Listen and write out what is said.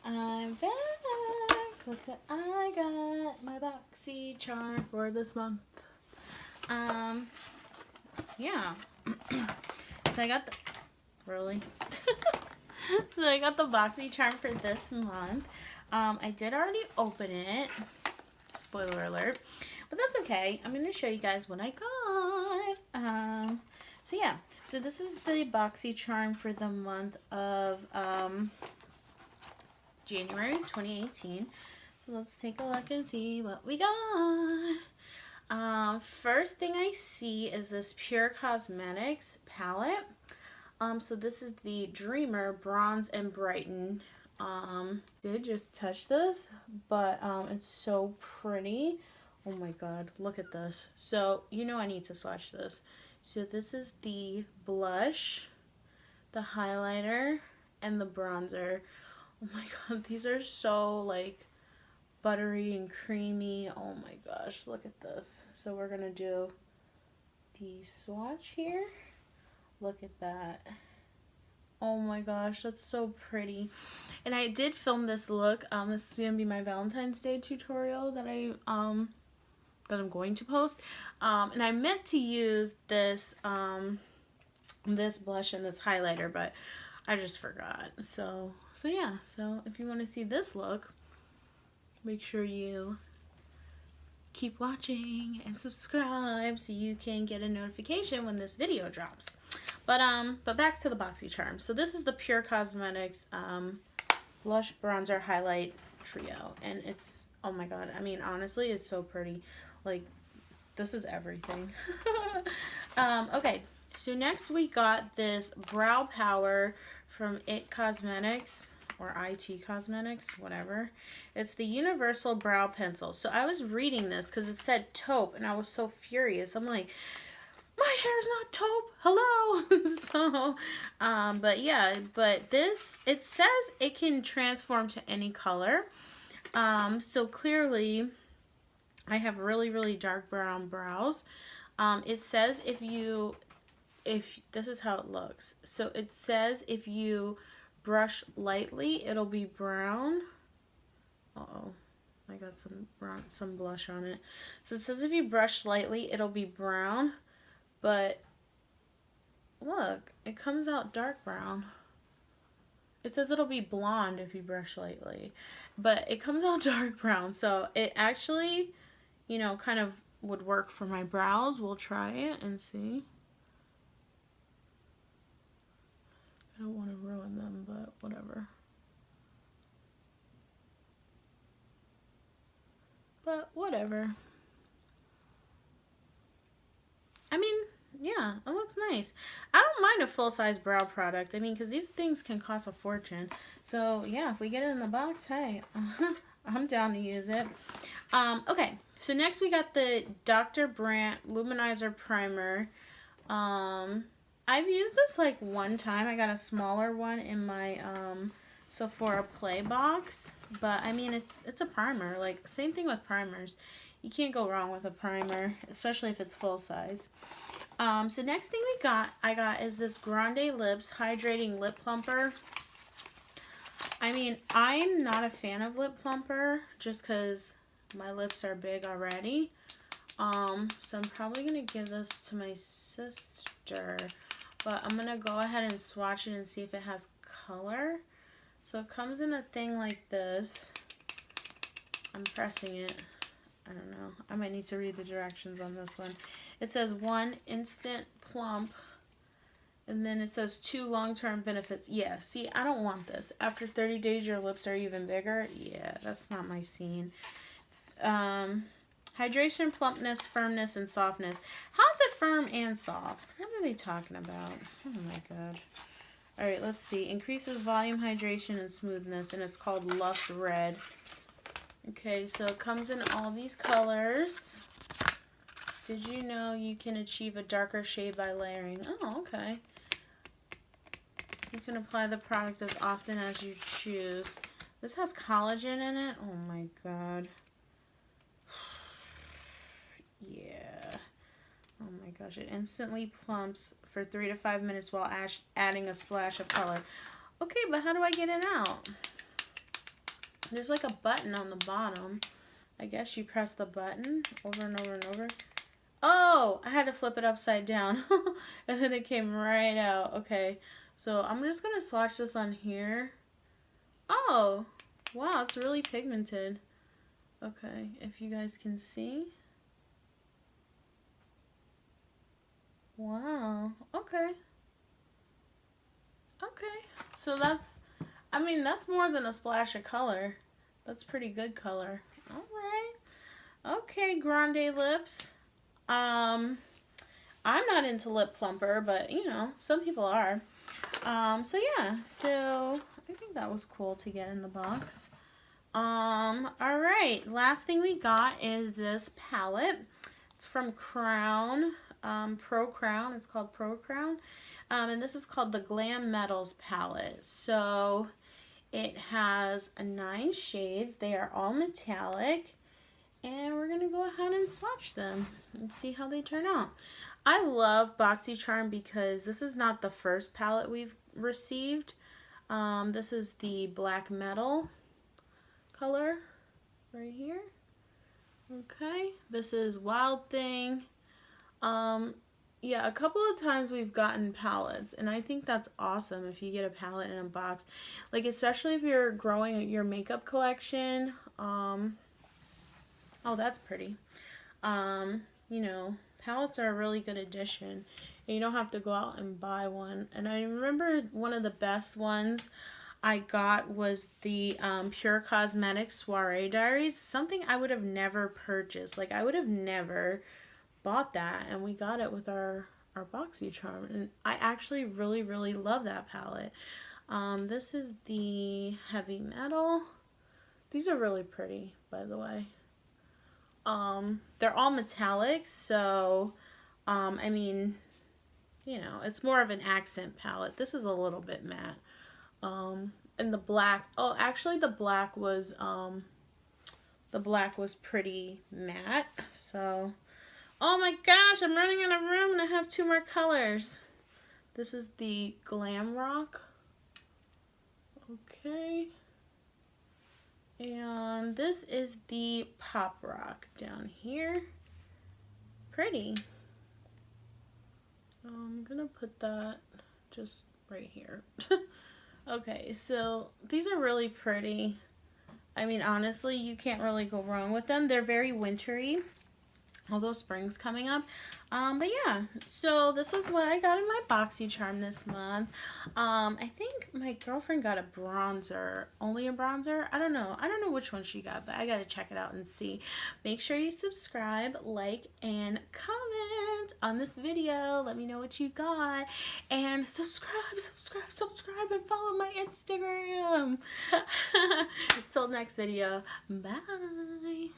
I'm back. Look what I got. My Boxycharm for this month. Yeah. So I got the... Really? So I got the Boxycharm for this month. I did already open it. Spoiler alert. But that's okay. I'm going to show you guys what I got. So yeah. So this is the Boxycharm for the month of January 2018. So let's take a look and see what we got. First thing I see is this Pur Cosmetics palette. So this is the Dreamer Bronze and Brighten. Did just touch this, but it's so pretty. Oh my god, look at this. So you know I need to swatch this. So this is the blush, the highlighter, and the bronzer. Oh my god, these are so like buttery and creamy. Oh my gosh, look at this. So we're gonna do the swatch here. Look at that. Oh my gosh, that's so pretty. And I did film this look. This is gonna be my Valentine's Day tutorial that I'm going to post. And I meant to use this this blush and this highlighter, but I just forgot. So yeah. So if you want to see this look, make sure you keep watching and subscribe so you can get a notification when this video drops. But back to the Boxycharm. So this is the Pur Cosmetics blush bronzer highlight trio, and it's, oh my god, I mean honestly it's so pretty. Like, this is everything. Okay, so next we got this Brow Power from IT Cosmetics, or IT Cosmetics, whatever. It's the Universal Brow Pencil. So I was reading this because it said taupe, and I was so furious. I'm like, my hair's not taupe, hello. So, but yeah, but this, it says it can transform to any color. So clearly, I have really, really dark brown brows. It says if this is how it looks. So it says if you brush lightly, it'll be brown. Uh-oh, I got some blush on it. So it says if you brush lightly, it'll be brown, but look, it comes out dark brown. It says it'll be blonde if you brush lightly, but it comes out dark brown. So it actually, you know, kind of would work for my brows. We'll try it and see. I don't want to ruin them, but whatever. But whatever. I mean, yeah, it looks nice. I don't mind a full-size brow product. I mean, because these things can cost a fortune. So, yeah, if we get it in the box, hey, I'm down to use it. Okay, so next we got the Dr. Brandt Luminizer Primer. I've used this like one time. I got a smaller one in my Sephora Play box. But, I mean, it's a primer. Like, same thing with primers. You can't go wrong with a primer, especially if it's full size. So next thing I got is this Grande Lips Hydrating Lip Plumper. I mean, I'm not a fan of lip plumper just because my lips are big already. So I'm probably going to give this to my sister. But I'm going to go ahead and swatch it and see if it has color. So it comes in a thing like this. I'm pressing it. I don't know. I might need to read the directions on this one. It says 1 instant plump. And then it says 2 long-term benefits. Yeah, see, I don't want this. After 30 days, your lips are even bigger. Yeah, that's not my scene. Hydration, plumpness, firmness, and softness. How's it firm and soft? What are they talking about? Oh my god. Alright, let's see. Increases volume, hydration, and smoothness. And it's called Lush Red. Okay, so it comes in all these colors. Did you know you can achieve a darker shade by layering? Oh, okay. You can apply the product as often as you choose. This has collagen in it. Oh my god. Yeah. Oh my gosh. It instantly plumps for 3 to 5 minutes while adding a splash of color. Okay, but how do I get it out? There's like a button on the bottom. I guess you press the button over and over and over. Oh, I had to flip it upside down. And then it came right out. Okay, so I'm just going to swatch this on here. Oh, wow, it's really pigmented. Okay, if you guys can see. Wow, okay. Okay, so that's, I mean, that's more than a splash of color. That's pretty good color. All right. Okay, Grande lips. I'm not into lip plumper, but you know, some people are. So yeah, so I think that was cool to get in the box. All right, last thing we got is this palette. It's from Crown, Pro Crown. It's called Pro Crown. And this is called the Glam Metals palette. So it has 9 shades. They are all metallic. And we're going to go ahead and swatch them and see how they turn out. I love Boxycharm because this is not the first palette we've received. This is the black metal color right here. Okay, this is Wild Thing. Yeah, a couple of times we've gotten palettes, and I think that's awesome if you get a palette in a box. Like, especially if you're growing your makeup collection. Oh, that's pretty. You know, palettes are a really good addition. And you don't have to go out and buy one. And I remember one of the best ones I got was the Pur Cosmetics Soiree Diaries. Something I would have never purchased. Like, I would have never bought that. And we got it with our Boxycharm. And I actually really, really love that palette. This is the Heavy Metal. These are really pretty, by the way. They're all metallic, so, I mean, you know, it's more of an accent palette. This is a little bit matte. And the black, oh, actually the black was pretty matte. So, oh my gosh, I'm running out of room and I have 2 more colors. This is the Glam Rock. Okay. And this is the Pop Rock down here. Pretty. I'm gonna put that just right here. Okay, so these are really pretty. I mean, honestly, you can't really go wrong with them. They're very wintry, although spring's coming up. But yeah, so this was what I got in my Boxycharm this month. I think my girlfriend got a bronzer, only a bronzer. I don't know which one she got, but I gotta check it out and see. Make sure you subscribe, like, and comment on this video. Let me know what you got, and subscribe, and follow my Instagram. Until next video, bye.